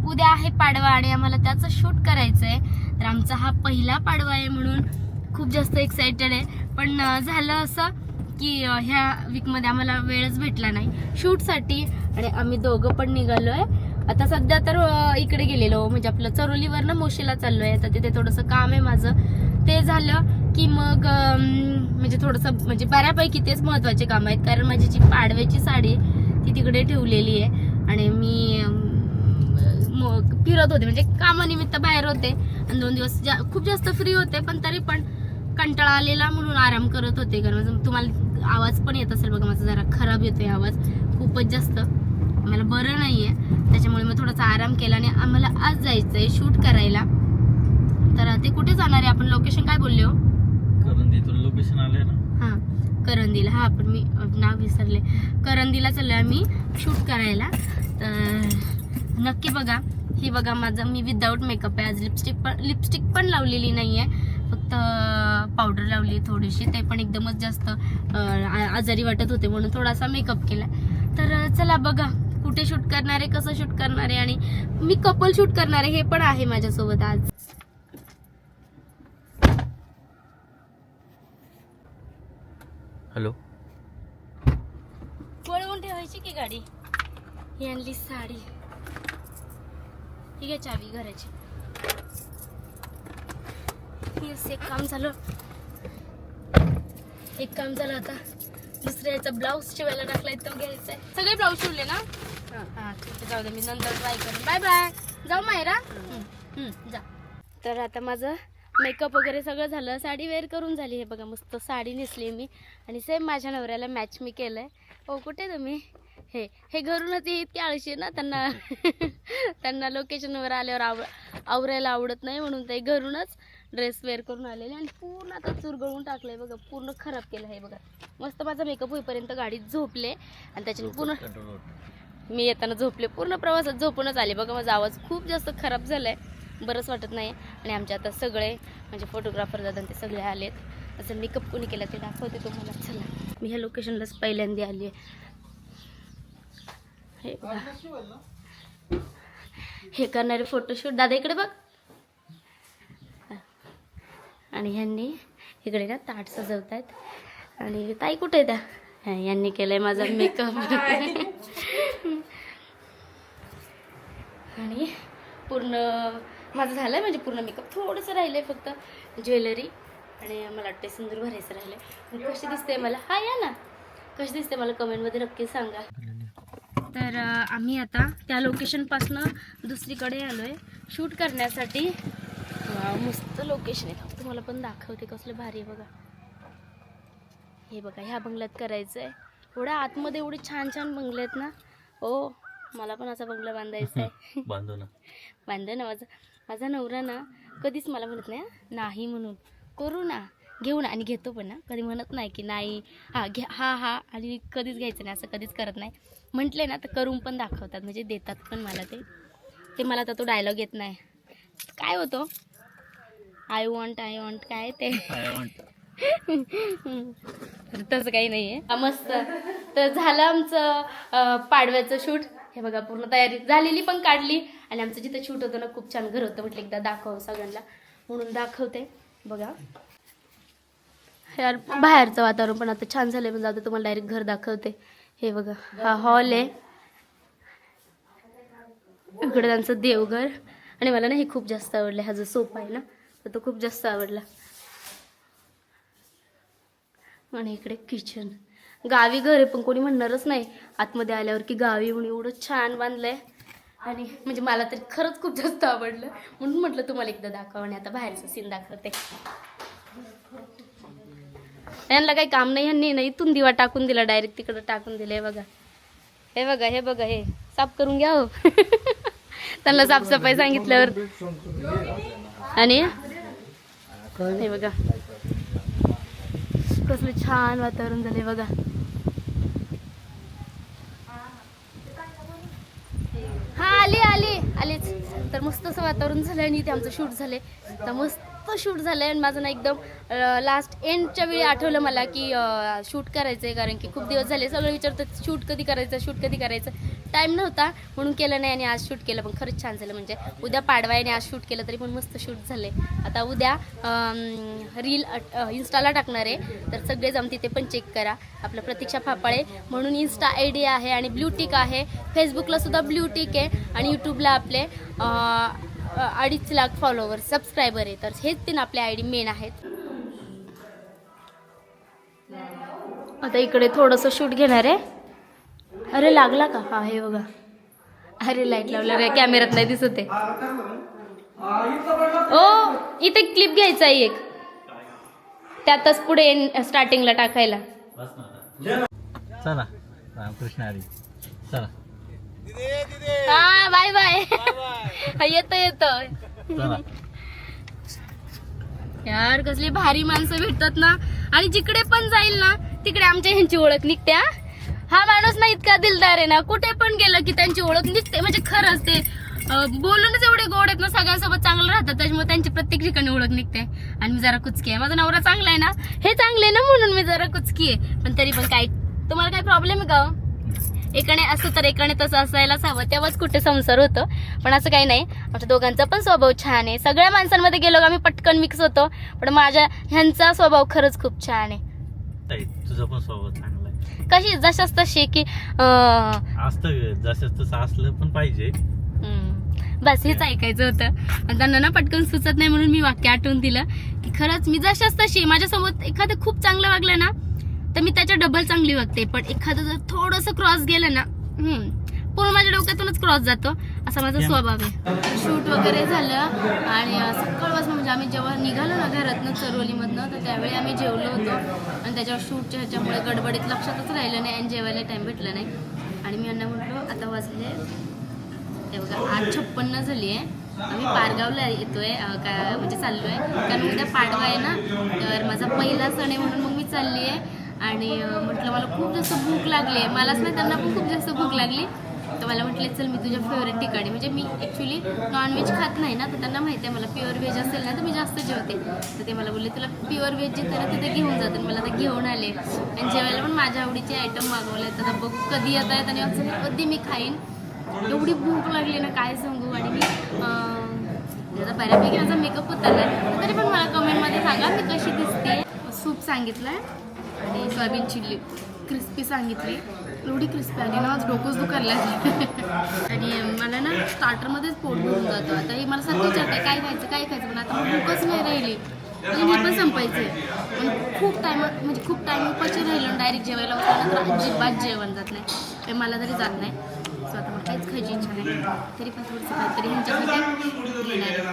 उद्या आहे पाडवा आणि आम्हाला त्याचं शूट करायचं आहे. तर आमचा हा पहिला पाडवा आहे म्हणून खूप जास्त एक्साइटेड आहे. पण झालं असं की ह्या वीकमध्ये आम्हाला वेळच भेटला नाही शूटसाठी आणि आम्ही दोघं पण निघालोय. आता सध्या तर इकडे गेलेलो म्हणजे आपलं चरोलीवरनं मोशीला चाललोय. आता तिथे थोडंसं काम आहे माझं, ते झालं की मग म्हणजे थोडंसं म्हणजे बऱ्यापैकी तेच महत्त्वाचे काम आहेत. कारण माझी जी पाडव्याची साडी ती तिकडे ठेवलेली आहे आणि मी फिरत होते म्हणजे कामानिमित्त बाहेर होते आणि 2 दिवस खूप जास्त फ्री होते. पण तरी पण कंटाळा आलेला म्हणून आराम करत होते. कारण तुम्हाला आवाज पण येत असेल बघा, माझा जरा खराब येतोय आवाज खूपच जास्त, मला बरं नाहीये. त्याच्यामुळे मग थोडासा आराम केला आणि आम्हाला आज जायचंय शूट करायला. तर ते कुठे जाणार आहे आपण, लोकेशन काय बोलले हो? करंदीतून लोकेशन आलंय ना. हा करंदीला, हा पण मी नाव विसरले. करंदीला चाललोय आम्ही शूट करायला. तर नक्की बघा. ही बघा माझं, मी विदाऊट मेकअप आहे आज. लिपस्टिक पण लावलेली नाहीये, फक्त पावडर लावली थोडीशी, ते पण एकदमच जास्त आजारी वाटत होते म्हणून थोडासा मेकअप केला. तर चला बघा कुठे शूट करणार आहे, कसं शूट करणार आहे आणि मी कपल शूट करणार आहे हे पण आहे माझ्यासोबत आज. हॅलो. वळवून ठेवायची की गाडी. ही आणली साडी, ही घ्या चावी घराची. एक काम झालं, एक काम झालं. आता दुसऱ्या याचा ब्लाऊज शिवायला टाकलाय, तो घ्यायचा आहे. सगळे ब्लाऊज शिवले ना? हा ठीक आहे, जाऊ दे, मी नंतर ट्राय करेन. Bye bye. जाऊ मायरा. जा. तर आता माझं मेकअप वगैरे सगळं झालं, साडी वेअर करून झाली. हे बघा मस्त साडी नेसली मी आणि सेम माझ्या नवऱ्याला मॅच मी केलंय. हो कुठे तुम्ही? हे घरूनच इतके आळशी ना, त्यांना लोकेशनवर आल्यावर आवरायला आवडत नाही म्हणून ते घरूनच ड्रेस वेअर करून आलेले आणि पूर्ण आता चुरगळून टाकलंय बघा, पूर्ण खराब केलं. हे बघा मस्त माझा मेकअप होईपर्यंत गाडीत झोपले आणि त्याच्याने पूर्ण मी येताना झोपले, पूर्ण प्रवासात झोपूनच आले. बघा माझा आवाज खूप जास्त खराब झालाय, बरंच वाटत नाही. आणि आमच्या आता सगळे म्हणजे फोटोग्राफर दादा ते सगळे आलेत. असं मेकअप कोणी केला ते दाखवते तुम्हाला. चला, मी ह्या लोकेशनलाच पहिल्यांदा आली आहे. हे बघा, हे करणारे फोटोशूट दादा इकडे बघ. आणि ह्यांनी इकडे ना ताट सजवतायत आणि ताई कुठे आहे त्या, यांनी केलंय माझा मेकअप. आणि पूर्ण माझं झालंय म्हणजे पूर्ण मेकअप, थोडंसं राहिलंय फक्त ज्वेलरी आणि मला वाटते सिंदूर भरायचं राहिलंय. कशी दिसते मला, हा या ना, कशी दिसते मला कमेंटमध्ये नक्की सांगा. तर आम्ही आता त्या लोकेशनपासनं दुसरीकडे आलोय शूट करण्यासाठी. मस्त लोकेशन आहे, तुम्हाला पण दाखवते कसलं भारी आहे बघा. हे बघा, ह्या बंगल्यात करायचं आहे. एवढ्या आतमध्ये एवढे छान छान बंगले आहेत ना. हो, मला पण असा बंगला बांधायचा आहे. बांधव ना माझा नवरा ना कधीच मला म्हणत नाही नाही म्हणून, करू ना, घेऊ ना, आणि घेतो पण ना, कधी म्हणत नाही की नाही, हा घ्या, हा आणि कधीच घ्यायचं नाही, असं कधीच करत नाही. म्हटले ना तर करून पण दाखवतात, म्हणजे देतात पण मला ते मला तर तो डायलॉग येत नाही. काय होतो, आय वॉन्ट काय ते. तसं काही नाही आहे. मस्त. तर झालं आमचं पाडव्याचं शूट. हे बघा पूर्ण तयारी झालेली पण काढली आणि आमचं जिथं शूट होतं ना खूप छान घर होतं. म्हटलं एकदा दाखव सगळ्यांना म्हणून दाखवते. बघा यार, बाहेरचं वातावरण पण आता छान झालंय, पण जाऊ तुम्हाला डायरेक्ट घर दाखवते. हे बघा, हा हॉल आहे, इकडे त्यांचं देवघर. आणि मला ना हे खूप जास्त आवडलं, हा जो सोफा आहे ना तर तो खूप जास्त आवडला. आणि इकडे किचन. गावी घर आहे पण कोणी म्हणणारच नाही आतमध्ये आल्यावर की गावी म्हणून, एवढं छान बांधलंय. आणि म्हणजे मला तरी खरंच खूप जास्त आवडलं म्हणून म्हटलं तुम्हाला एकदा दाखव. आणि आता बाहेरचं सीन दाखवते. यांना काही काम नाही, ह्यांनी नाही इथून दिवा टाकून दिला, डायरेक्ट तिकडं टाकून दिलं. हे बघा हे साफ करून घ्या हो. त्यांना साफसफाई सांगितल्यावर. आणि हे बघा कसलं छान वातावरण झालंय बघा. हा आलीच. तर मस्त असं वातावरण झालं आणि इथे आमचं शूट झालंय. तर मस्त मस्त शूट झालं आहे. आणि माझं ना एकदम लास्ट एंडच्या वेळी आठवलं मला की शूट करायचं आहे, कारण की खूप दिवस झाले सगळं विचारतात शूट कधी करायचं. टाईम नव्हता म्हणून केलं नाही आणि आज शूट केलं, पण खरंच छान झालं. म्हणजे उद्या पाडवायने आज शूट केलं तरी पण मस्त शूट झालं आहे. आता उद्या रील इन्स्टाला टाकणार आहे, तर सगळे जाऊन तिथे पण चेक करा. आपलं प्रतीक्षा फापाळे म्हणून इन्स्टा ID आहे आणि ब्ल्यूटिक आहे. फेसबुकला सुद्धा ब्ल्यूटिक आहे आणि यूट्यूबला आपले 2.5 लाख फॉलोवर सबस्क्रायबर आहे. तर हेच 3 आपले ID मेन आहेत. आता इकडे थोडंसं शूट घेणार आहे. अरे लागला का? हा हे बघा. अरे लाईट लावला रे, कॅमेऱ्यात नाही दिसत आहे. ओ इथे क्लिप घ्यायचा आहे एक, त्यातच पुढे स्टार्टिंगला टाकायला. चला रामकृष्ण हरी. चला हा बाय बाय. येतो चला. यार कसली भारी माणसं भेटतात ना, आणि जिकडे पण जाईल ना तिकडे आमच्या ह्यांची ओळख निघते. हा माणूस ना इतका दिलदार आहे ना, कुठे पण गेलं की त्यांची ओळख निघते. म्हणजे खरंच ते बोलूनच एवढे गोड आहेत ना, सगळ्यांसोबत चांगलं राहतात, त्याच्यामुळे त्यांची प्रत्येक ठिकाणी ओळख निघते. आणि मी जरा कुचकी आहे, माझा नवरा चांगला आहे ना, हे चांगले आहे ना म्हणून मी जरा कुचकी आहे. पण तरी पण काय, तुम्हाला काय प्रॉब्लेम आहे का? एकाने असं तर एकाने तसं असायलाच हवं, तेव्हाच कुठे संसार होतो. पण असं काही नाही, आमच्या दोघांचा पण स्वभाव छान आहे. सगळ्या माणसांमध्ये गेलो का मी पटकन मिक्स होतो, पण माझ्या ह्यांचा स्वभाव खरंच खूप छान आहे. तुझा पण स्वभाव चांगला आहे. कशी जशाच तशी की असतं जसं तसं असलं पण पाहिजे. बस हेच ऐकायचं होतं. आणि त्यांना ना पटकन सुचत नाही म्हणून मी वाक्य आठवून दिलं की खरंच मी जशाच तशी. माझ्यासमोर एखादं खूप चांगलं वागलं ना तर मी त्याच्या डबल चांगली वागते, पण एखादं जर थोडंसं क्रॉस गेलं ना पूर्ण माझ्या डोक्यातूनच क्रॉस जातो, असा माझा स्वभाव आहे. शूट वगैरे झालं आणि सकाळपासून म्हणजे आम्ही जेव्हा निघालो ना घरातनं चरोलीमधनं, तर त्यावेळी आम्ही जेवलो होतो. आणि त्याच्यावर शूटच्या ह्याच्यामुळे गडबडीत लक्षातच राहिलं नाही आणि जेवायला टाइम भेटला नाही. आणि मी यांना म्हटलो आता वाजले ते बघा 8:56 झाली आहे. आम्ही पारगावला येतोय काय म्हणजे चाललोय, कारण उद्या पाडवा आहे ना, तर माझा पहिला सण आहे म्हणून मग मी चालली आहे. आणि म्हटलं मला खूप जास्त भूक लागली आहे, मलाच नाही त्यांना पण खूप जास्त भूक लागली. तर मला म्हटले चल मी तुझ्या फेवरेट ठिकाणी, म्हणजे मी ॲक्च्युली नॉनव्हेज खात नाही ना, तर त्यांना माहिती आहे मला प्युअर व्हेज असेल ना तर मी जास्त जेवते. तर ते मला बोलले तुला प्युअर व्हेज जे तर तिथे घेऊन जाते. मला तर घेऊन आले आणि जेवायला पण माझ्या आवडीचे आयटम मागवले. तर बघू कधी येत आहेत आणि असं कधी मी खाईन. एवढी भूक लागली ना काय सांगू. आणि मी त्याचा बऱ्यापैकी माझा मेकअप होता नाही, तरी पण मला कमेंटमध्ये सांगा मी कशी दिसते. सूप सांगितलं आहे आणि सोयाबीन चिल्ली क्रिस्पी सांगितली. एवढी क्रिस्पी आली ना, आज डोकंच दुखायला लागली. आणि मला ना स्टार्टरमध्येच पोट भरून जातं. आता हे मला सारखं विचारतं काय खायचं, पण आता भूकच नाही राहिली आणि हे पण संपायचं आहे. पण खूप टाईम उपाशी राहिलो डायरेक्ट जेवायला होतं तर अजिबात जेवण जात नाही, ते मला तरी जात नाही. सो आता मला काहीच खायची इच्छा नाही, तरी पण थोडंसं काहीतरी ह्यांच्यासाठी घेणार आहे.